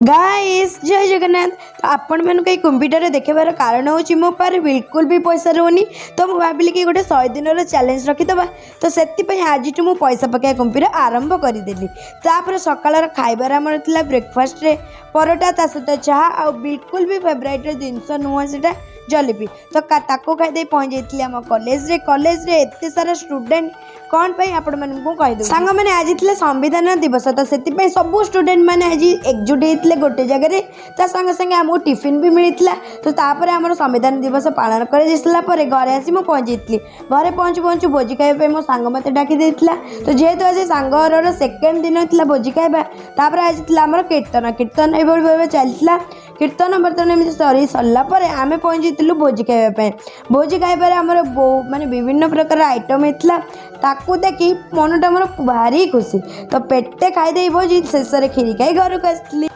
Guys जय जगन्नाथ। तो आपण मैंने कहीं कंप्यूटर देखार कारण हूँ मो पारे बिल्कुल भी पैसा रोनी। तो मुझे भाविली कि गोटे 100 दिन चैलेंज रखीदे। तो से आज मुझे पैसा पकड़ा कंप्यूटर आरंभ करदेली। तापर सकाल खाइबार आमर था ब्रेकफास्ट रे परोटा ता सहित चाह आ बिल्कुल भी फेवरेट जिनस नुह से जलेबी। तो ताको खाई पहुँच जाइए आम कॉलेज रे एत सारा स्टूडेंट कौन पाई आपण मानू कहीदे सांग मैंने आज थे संविधान दिवस। तो से सब स्टूडेंट मैंने आज एकजुट होते गोटे जगह ता संगे संगे आमको टिफिन भी मिलता। तो तापर आम संविधान दिवस पालन कर घरे आसी मुझे पहुँची घरे पहुँचु पहुँचु भोजी खाइबा मो सांग मत डाकी देथिला। तो जेहेतु आज सांगर सेकेंड दिन था भोजी खाइबा तापर आज आम कीर्तन कीर्तन ये चलता कीर्तन बर्तन एमती सरी सरला आम पहुँची भोजी खाइबा। भोजी खाइबार आमर माने विभिन्न प्रकार आइटम होता ताकू देखी मनटा मोर भारी खुशी। तो पेटे खाईदे भोजी शेष खीरी खाई घर को आसली।